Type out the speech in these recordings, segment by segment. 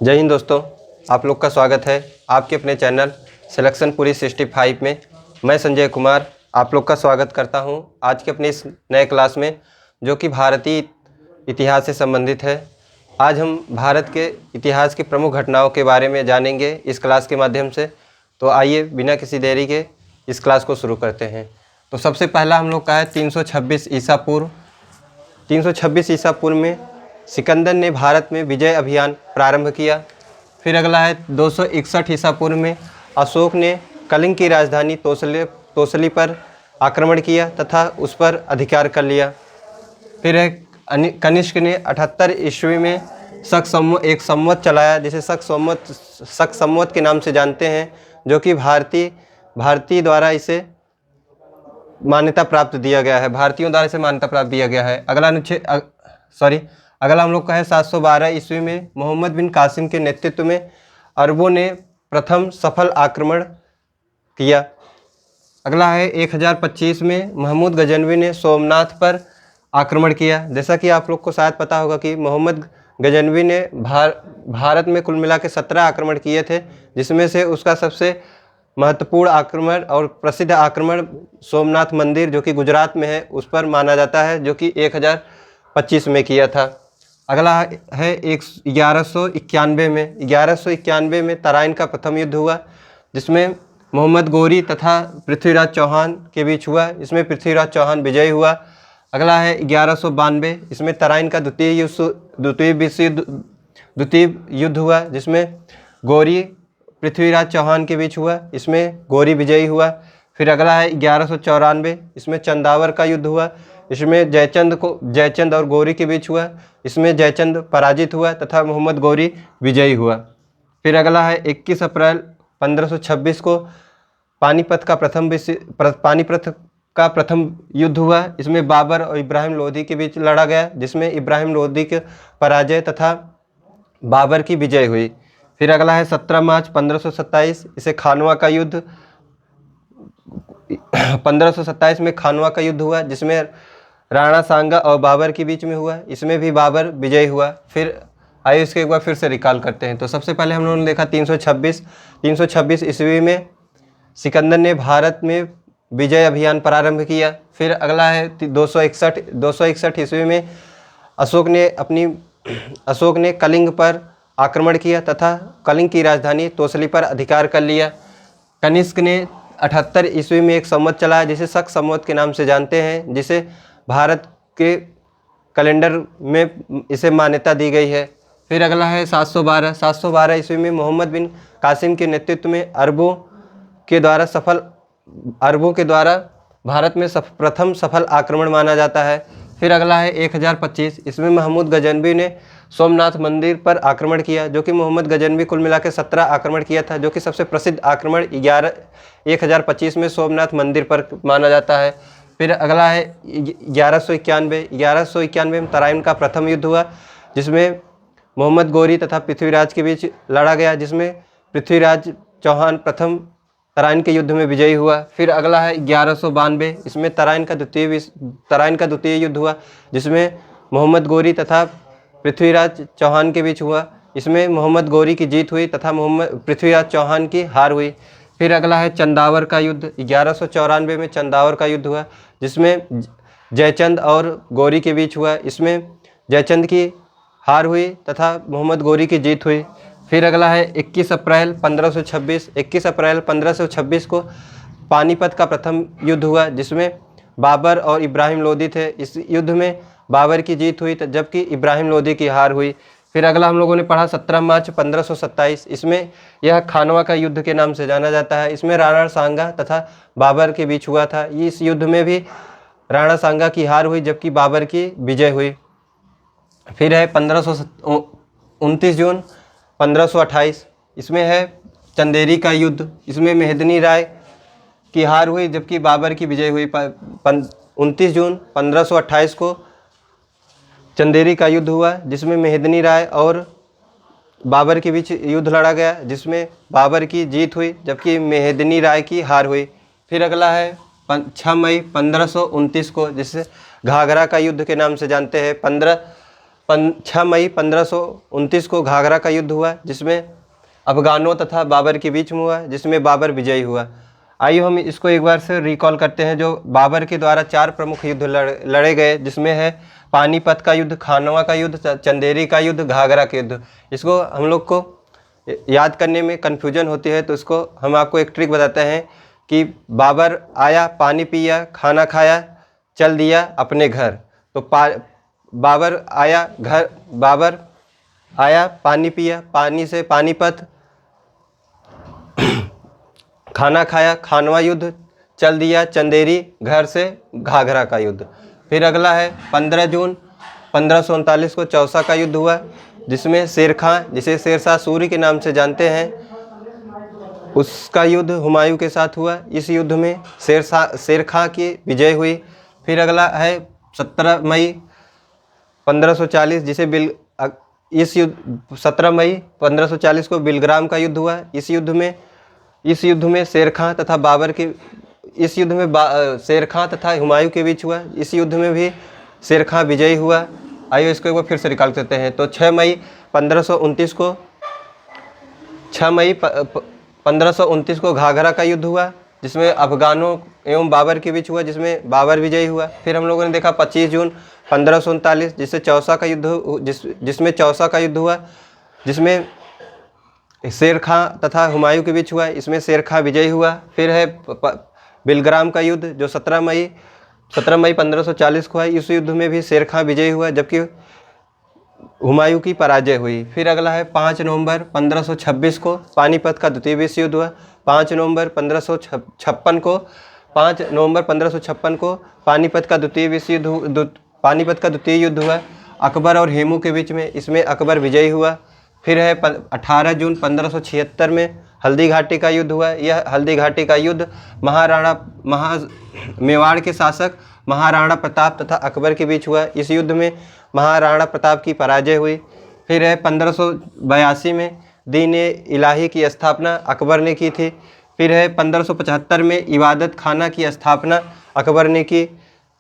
जय हिंद दोस्तों, आप लोग का स्वागत है आपके अपने चैनल सिलेक्शन पूरी 65 में। मैं संजय कुमार आप लोग का स्वागत करता हूं आज के अपने इस नए क्लास में, जो कि भारतीय इतिहास से संबंधित है। आज हम भारत के इतिहास की प्रमुख घटनाओं के बारे में जानेंगे इस क्लास के माध्यम से। तो आइए बिना किसी देरी के इस क्लास को शुरू करते हैं। तो सबसे पहला हम लोग का है 326 ईसा पूर्व। 326 ईसा पूर्व में सिकंदर ने भारत में विजय अभियान प्रारंभ किया। फिर अगला है 261 ईसा पूर्व में अशोक ने कलिंग की राजधानी तोसली पर आक्रमण किया तथा उस पर अधिकार कर लिया। फिर है कनिष्क ने 78 ईस्वी में एक संवत चलाया, जिसे शक संवत के नाम से जानते हैं, जो कि भारतीय द्वारा इसे मान्यता प्राप्त दिया गया है। भारतीयों द्वारा इसे मान्यता प्राप्त दिया गया है। अगला हम लोग का है 712 ईस्वी में मोहम्मद बिन कासिम के नेतृत्व में अरबों ने प्रथम सफल आक्रमण किया। अगला है 1025 में महमूद गजनवी ने सोमनाथ पर आक्रमण किया। जैसा कि आप लोग को शायद पता होगा कि मोहम्मद गजनवी ने भारत में कुल मिला के 17 आक्रमण किए थे, जिसमें से उसका सबसे महत्वपूर्ण आक्रमण और प्रसिद्ध आक्रमण सोमनाथ मंदिर, जो कि गुजरात में है, उस पर माना जाता है, जो कि 1025 में किया था। अगला है 1191 में तराइन का प्रथम युद्ध हुआ, जिसमें मोहम्मद गोरी तथा पृथ्वीराज चौहान के बीच हुआ। इसमें पृथ्वीराज चौहान विजयी हुआ। अगला है 1192, इसमें तराइन का द्वितीय युद्ध हुआ, जिसमें गोरी पृथ्वीराज चौहान के बीच हुआ। इसमें गोरी विजयी हुआ। फिर अगला है 1194, इसमें चंदावर का युद्ध हुआ। इसमें जयचंद और गोरी के बीच हुआ। इसमें जयचंद पराजित हुआ तथा मोहम्मद गोरी विजयी हुआ। फिर अगला है 21 अप्रैल 1526 को पानीपत का प्रथम युद्ध हुआ। इसमें बाबर और इब्राहिम लोदी के बीच लड़ा गया, जिसमें इब्राहिम लोदी के पराजय तथा बाबर की विजय हुई। फिर अगला है 17 मार्च 1527, इसे खानवा का युद्ध 1527 में खानवा का युद्ध हुआ, जिसमें राणा सांगा और बाबर के बीच में हुआ। इसमें भी बाबर विजयी हुआ। फिर आइए इसके एक बार फिर से रिकॉल करते हैं। तो सबसे पहले हम लोगों ने देखा 326 ईस्वी में सिकंदर ने भारत में विजय अभियान प्रारंभ किया। फिर अगला है 261 ईस्वी में अशोक ने कलिंग पर आक्रमण किया तथा कलिंग की राजधानी तोसली पर अधिकार कर लिया। कनिष्क ने 78 ईस्वी में एक संवत चलाया, जिसे शक संवत के नाम से जानते हैं, जिसे भारत के कैलेंडर में इसे मान्यता दी गई है। फिर अगला है 712 ईस्वी में मोहम्मद बिन कासिम के नेतृत्व में अरबों के द्वारा भारत में प्रथम सफल आक्रमण माना जाता है। फिर अगला है 1025, इसमें महमूद गजनवी ने सोमनाथ मंदिर पर आक्रमण किया, जो कि मोहम्मद गजनवी कुल मिला के 17 आक्रमण किया था, जो कि सबसे प्रसिद्ध आक्रमण 1025 में सोमनाथ मंदिर पर माना जाता है। फिर अगला है 1191 में तराइन का प्रथम युद्ध हुआ, जिसमें मोहम्मद गोरी तथा पृथ्वीराज के बीच लड़ा गया, जिसमें पृथ्वीराज चौहान प्रथम तराइन के युद्ध में विजयी हुआ। फिर अगला है 1192, इसमें तराइन का द्वितीय युद्ध हुआ, जिसमें मोहम्मद गोरी तथा पृथ्वीराज चौहान के बीच हुआ। इसमें मोहम्मद गोरी की जीत हुई तथा पृथ्वीराज चौहान की हार हुई। फिर अगला है चंदावर का युद्ध। 1194 में चंदावर का युद्ध हुआ, जिसमें जयचंद और गोरी के बीच हुआ। इसमें जयचंद की हार हुई तथा मोहम्मद गोरी की जीत हुई। फिर अगला है 21 अप्रैल 1526 को पानीपत का प्रथम युद्ध हुआ, जिसमें बाबर और इब्राहिम लोदी थे। इस युद्ध में बाबर की जीत हुई जबकि इब्राहिम लोदी की हार हुई। फिर अगला हम लोगों ने पढ़ा 17 मार्च 1527, इसमें यह खानवा का युद्ध के नाम से जाना जाता है। इसमें राणा सांगा तथा बाबर के बीच हुआ था। इस युद्ध में भी राणा सांगा की हार हुई जबकि बाबर की विजय हुई। फिर है 29 जून 1528, इसमें है चंदेरी का युद्ध। इसमें मेहदनी राय की हार हुई जबकि बाबर की विजय हुई। 29 जून 1528 को चंदेरी का युद्ध हुआ, जिसमें मेहदनी राय और बाबर के बीच युद्ध लड़ा गया, जिसमें बाबर की जीत हुई जबकि मेहदनी राय की हार हुई। फिर अगला है 6 मई 1529 को, जिसे घाघरा का युद्ध के नाम से जानते हैं। 6 मई 1529 को घाघरा का युद्ध हुआ, जिसमें अफगानों तथा बाबर के बीच में हुआ, जिसमें बाबर विजयी हुआ। आइए हम इसको एक बार से रिकॉल करते हैं। जो बाबर के द्वारा 4 प्रमुख युद्ध लड़े गए, जिसमें है पानीपत का युद्ध, खानवा का युद्ध, चंदेरी का युद्ध, घाघरा का युद्ध। इसको हम लोग को याद करने में कन्फ्यूजन होती है, तो इसको हम आपको एक ट्रिक बताते हैं कि बाबर आया, पानी पिया, खाना खाया, चल दिया अपने घर। तो बाबर आया, पानी पिया, पानी से पानीपत, खाना खाया, खानवा युद्ध, चल दिया चंदेरी, घर से घाघरा का युद्ध। फिर अगला है 15 जून 1539 को चौसा का युद्ध हुआ, जिसमें शेर खां, जिसे शेरशाह सूरी के नाम से जानते हैं, उसका युद्ध हुमायूं के साथ हुआ। इस युद्ध में शेर खां की विजय हुई। फिर अगला है 17 मई 1540, जिसे 17 मई 1540 को बिलग्राम का युद्ध हुआ। इस युद्ध में शेर खां तथा शेर खां तथा हुमायूं के बीच हुआ। इस युद्ध में भी शेर खां विजयी हुआ। आइए इसको एक बार फिर से रिकॉल करते हैं। तो 6 मई 1529 को घाघरा का युद्ध हुआ, जिसमें अफगानों एवं बाबर के बीच हुआ, जिसमें बाबर विजयी हुआ। फिर हम लोगों ने देखा 25 जून 1539, जिसमें चौसा का युद्ध हुआ, जिसमें शेर खां तथा हुमायूं के बीच हुआ। इसमें शेर खां विजयी हुआ। फिर है बिलग्राम का युद्ध, जो 17 मई 1540 को है। इस युद्ध में भी शेर खां विजयी हुआ, जबकि हुमायूं की पराजय हुई। फिर अगला है 5 नवंबर 1526 को पानीपत का द्वितीय विश्व युद्ध हुआ। 5 नवंबर 1556 को पानीपत का द्वितीय युद्ध हुआ, अकबर और हेमू के बीच में। इसमें अकबर विजयी हुआ। फिर है 18 जून 1576 में हल्दी घाटी का युद्ध हुआ। यह हल्दी घाटी का युद्ध मेवाड़ के शासक महाराणा प्रताप तथा अकबर के बीच हुआ। इस युद्ध में महाराणा प्रताप की पराजय हुई। फिर है 1582 में दीन इलाही की स्थापना अकबर ने की थी। फिर है 1575 में इबादत खाना की स्थापना अकबर ने की।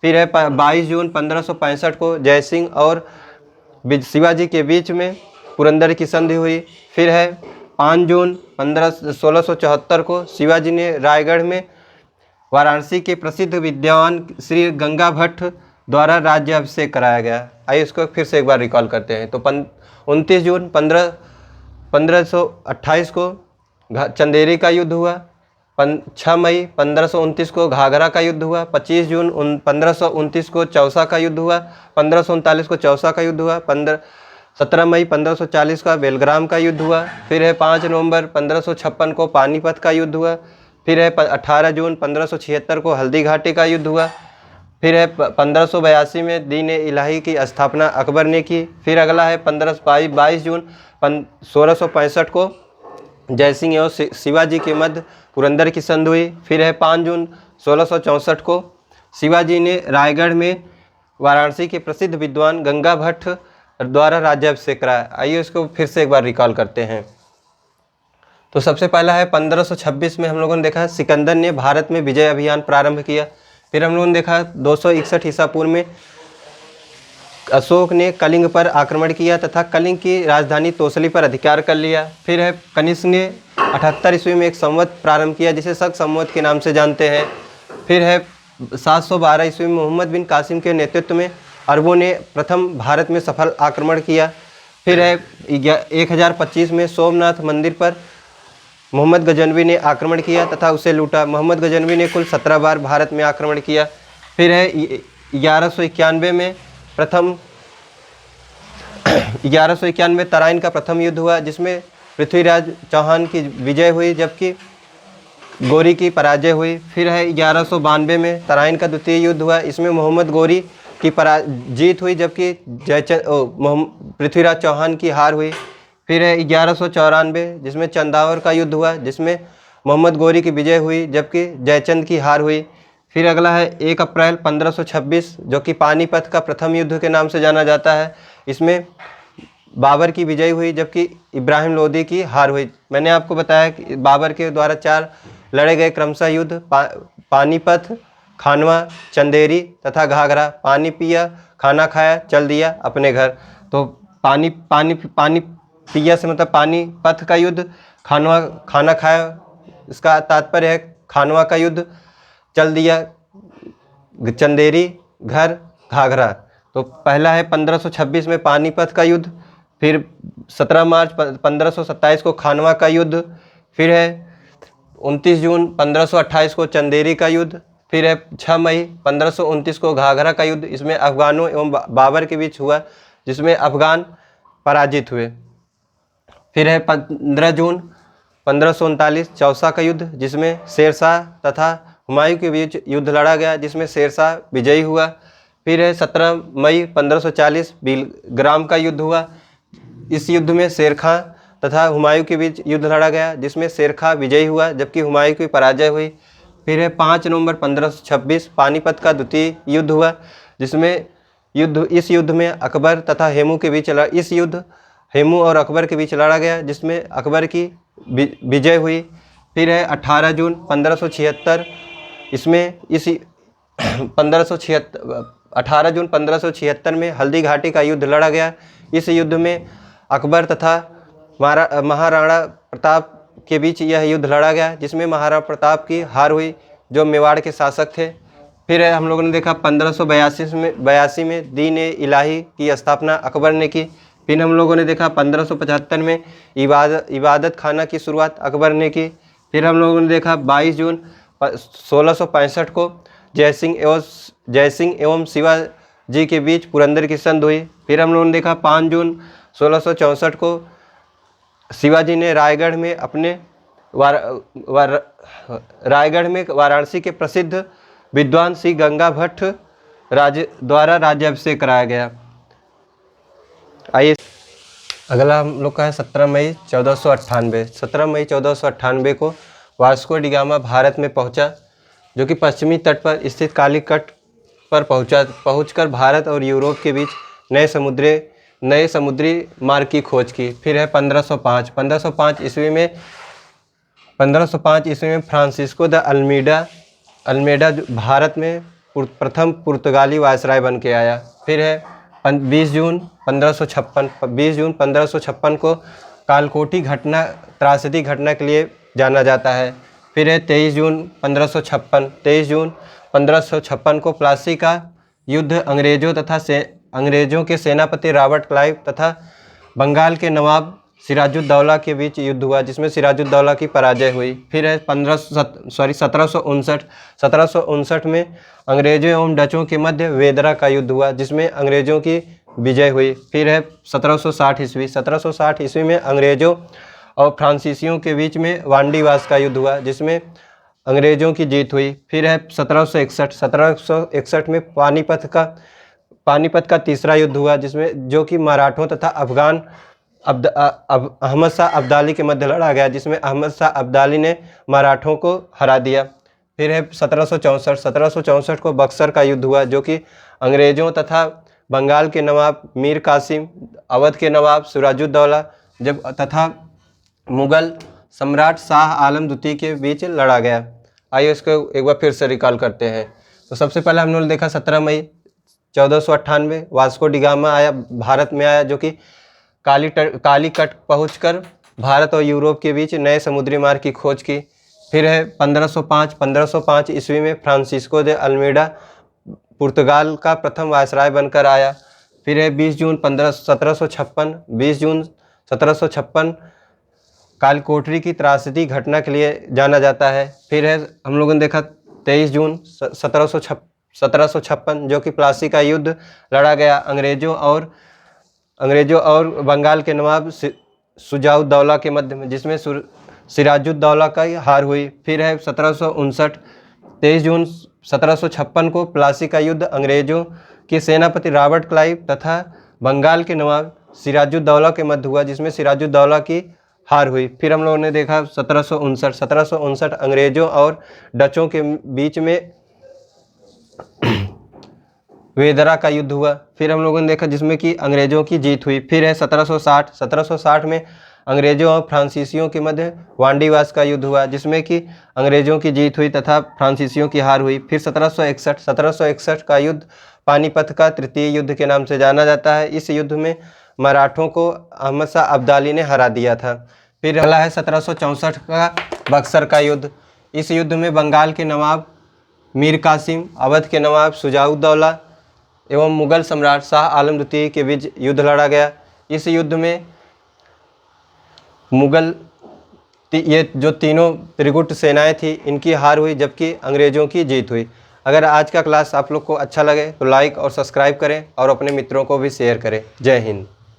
फिर है 22 जून 1565 को जयसिंह और शिवाजी के बीच में पुरंदर की संधि हुई। फिर है 5 जून 1674 को शिवाजी ने रायगढ़ में वाराणसी के प्रसिद्ध विद्वान श्री गंगा भट्ट द्वारा राज्याभिषेक कराया गया। आइए इसको फिर से एक बार रिकॉल करते हैं। तो 29 जून 1528 को चंदेरी का युद्ध हुआ। 6 मई 1529 को घाघरा का युद्ध हुआ। 25 जून 1529 को चौसा का युद्ध हुआ। 1539 को चौसा का युद्ध हुआ। 17 मई 1540 का बेलग्राम का युद्ध हुआ। फिर है 5 नवंबर 1556 को पानीपत का युद्ध हुआ। फिर है 18 जून 1576 को हल्दी घाटी का युद्ध हुआ। फिर है 1582 में दीन इलाही की स्थापना अकबर ने की। फिर अगला है 22 जून 1665 को जयसिंह एवं शिवाजी के मध्य पुरंदर की संधि हुई। फिर है 5 जून 1664 को शिवाजी ने रायगढ़ में वाराणसी के प्रसिद्ध विद्वान गंगा भट्ट द्वारा राज्याभिषेक कराया। आइए इसको फिर से एक बार रिकॉल करते हैं। तो सबसे पहला है 1526 में हम लोगों ने देखा सिकंदर ने भारत में विजय अभियान प्रारंभ किया। फिर हम लोगों ने देखा 261 ईसा पूर्व में अशोक ने कलिंग पर आक्रमण किया तथा कलिंग की राजधानी तोसली पर अधिकार कर लिया। फिर है कनिष्क ने 78 ईस्वी में एक संवत प्रारंभ किया, जिसे शक संवत के नाम से जानते हैं। फिर है 712 ईस्वी में मोहम्मद बिन कासिम के नेतृत्व में अरबों ने प्रथम भारत में सफल आक्रमण किया। फिर है 1025 में सोमनाथ मंदिर पर मोहम्मद गजनवी ने आक्रमण किया तथा उसे लूटा। मोहम्मद गजनवी ने कुल 17 बार भारत में आक्रमण किया। फिर है 1191 में 1191 तराइन का प्रथम युद्ध हुआ, जिसमें पृथ्वीराज चौहान की विजय हुई, जबकि गोरी की पराजय हुई। फिर है 1192 में तराइन का द्वितीय युद्ध हुआ। इसमें मोहम्मद गोरी की जीत हुई, जबकि पृथ्वीराज चौहान की हार हुई। फिर है 1194 जिसमें चंदावर का युद्ध हुआ, जिसमें मोहम्मद गोरी की विजय हुई, जबकि जयचंद की हार हुई। फिर अगला है 1 अप्रैल 1526 जो कि पानीपत का प्रथम युद्ध के नाम से जाना जाता है। इसमें बाबर की विजय हुई, जबकि इब्राहिम लोदी की हार हुई। मैंने आपको बताया कि बाबर के द्वारा 4 लड़े गए क्रमशः युद्ध पानीपत, खानवा, चंदेरी तथा घाघरा। पानी पिया, खाना खाया, चल दिया अपने घर। तो पानी पानी पानी पिया से मतलब पानीपत का युद्ध, खाना खाया इसका तात्पर्य है खानवा का युद्ध, चल दिया चंदेरी, घर घाघरा। तो पहला है 1526 में पानीपत का युद्ध, फिर 17 मार्च 1527 को खानवा का युद्ध, फिर है 29 जून 1528 को चंदेरी का युद्ध, फिर है 6 मई 1529 को घाघरा का युद्ध। इसमें अफगानों एवं बाबर के बीच हुआ, जिसमें अफगान पराजित हुए। फिर है 15 जून 1539 चौसा का युद्ध, जिसमें शेरशाह तथा हुमायूं के बीच युद्ध लड़ा गया, जिसमें शेरशाह विजयी हुआ। फिर है 17 मई 1540 बिलग्राम का युद्ध हुआ। इस युद्ध में शेर खां तथा हुमायूं के बीच युद्ध लड़ा गया, जिसमें शेर खां विजयी हुआ जबकि हुमायूं की पराजय हुई। फिर है 5 नवंबर 1526 पानीपत का द्वितीय युद्ध हुआ, जिसमें इस युद्ध में अकबर तथा हेमू के बीच हेमू और अकबर के बीच लड़ा गया, जिसमें अकबर की विजय हुई। फिर है 18 जून 1576 इसमें 18 जून 1576 में हल्दी घाटी का युद्ध लड़ा गया। इस युद्ध में अकबर तथा महाराणा प्रताप के बीच यह युद्ध लड़ा गया, जिसमें महाराणा प्रताप की हार हुई जो मेवाड़ के शासक थे। फिर है हम लोगों ने देखा 1582 में दीन ए इलाही की स्थापना अकबर ने की। फिर हम लोगों ने देखा 1575 में इबादत खाना की शुरुआत अकबर ने की। फिर हम लोगों ने देखा 22 जून 1665 को जयसिंह एवं शिवाजी के बीच पुरंदर की संधि हुई। फिर हम लोगों ने देखा 5 जून 1664 को शिवाजी ने रायगढ़ में वाराणसी के प्रसिद्ध विद्वान श्री गंगा भट्ट द्वारा राज्याभिषेक कराया गया। आइए अगला हम लोग का है 17 मई 1498। 17 मई 1498 को वास्को डी गामा भारत में पहुंचा, जो कि पश्चिमी तट पर स्थित कालीकट पर पहुंचकर भारत और यूरोप के बीच नए समुद्री मार्ग की खोज की। फिर है 1505 ईस्वी में फ्रांसिस्को द अल्मेडा भारत में प्रथम पुर्तगाली वायसराय बन के आया। फिर है 20 जून 1556 को कालकोठी त्रासदी घटना के लिए जाना जाता है। फिर है 23 जून 1556 को प्लासी का युद्ध अंग्रेजों के सेनापति रॉबर्ट क्लाइव तथा बंगाल के नवाब सिराजुद्दौला के बीच युद्ध हुआ, जिसमें सिराजुद्दौला की पराजय हुई। फिर है 1759 में अंग्रेजों एवं डचों के मध्य वेदरा का युद्ध हुआ, जिसमें अंग्रेजों की विजय हुई। फिर है 1760 ईस्वी में अंग्रेजों और फ्रांसीसियों के बीच में वांडीवास का युद्ध हुआ, जिसमें अंग्रेजों की जीत हुई। फिर है 1761 में पानीपत का तीसरा युद्ध हुआ, जिसमें जो कि मराठों तथा अफगान अहमद शाह अब्दाली के मध्य लड़ा गया, जिसमें अहमद शाह अब्दाली ने मराठों को हरा दिया। फिर है 1764 को बक्सर का युद्ध हुआ, जो कि अंग्रेजों तथा बंगाल के नवाब मीर कासिम, अवध के नवाब सिराजुद्दौला तथा मुगल सम्राट शाह आलम द्वितीय के बीच लड़ा गया। आइए इसको एक बार फिर से रिकॉल करते हैं। तो सबसे पहले हम लोगों ने देखा 17 मई 1498 वास्को डी गामा भारत में आया, जो कि कालीकट पहुंचकर भारत और यूरोप के बीच नए समुद्री मार्ग की खोज की। फिर है 1505 ईस्वी में फ्रांसिस्को दे अल्मेडा पुर्तगाल का प्रथम वायसराय बनकर आया। फिर है 20 जून 1756 कालकोठरी की त्रासदी घटना के लिए जाना जाता है। फिर है हम लोगों ने देखा 23 जून 1756 जो कि प्लासी का युद्ध लड़ा गया अंग्रेजों और बंगाल के नवाब शुजाउद्दौला के मध्य में, जिसमें सिराजुद्दौला का हार हुई। फिर है 23 जून 1756 को प्लासी का युद्ध अंग्रेजों के सेनापति रॉबर्ट क्लाइव तथा बंगाल के नवाब सिराजुद्दौला के मध्य हुआ, जिसमें सिराजुद्दौला की हार हुई। फिर हम लोगों ने देखा 1759 अंग्रेजों और डचों के बीच में वेदरा का युद्ध हुआ। फिर हम लोगों ने देखा जिसमें कि अंग्रेजों की जीत हुई। फिर है 1760 में अंग्रेजों और फ्रांसीसियों के मध्य वांडीवास का युद्ध हुआ, जिसमें कि अंग्रेजों की जीत हुई तथा फ्रांसीसियों की हार हुई। फिर 1761 का युद्ध पानीपत का तृतीय युद्ध के नाम से जाना जाता है। इस युद्ध में मराठों को अहमद शाह अब्दाली ने हरा दिया था। फिर अगला है 1764 का बक्सर का युद्ध। इस युद्ध में बंगाल के नवाब मीर कासिम, अवध के नवाब शुजाउद्दौला एवं मुगल सम्राट शाह आलम द्वितीय के बीच युद्ध लड़ा गया। इस युद्ध में मुगल ये जो तीनों त्रिगुट सेनाएं थी इनकी हार हुई, जबकि अंग्रेज़ों की जीत हुई। अगर आज का क्लास आप लोग को अच्छा लगे तो लाइक और सब्सक्राइब करें और अपने मित्रों को भी शेयर करें। जय हिंद।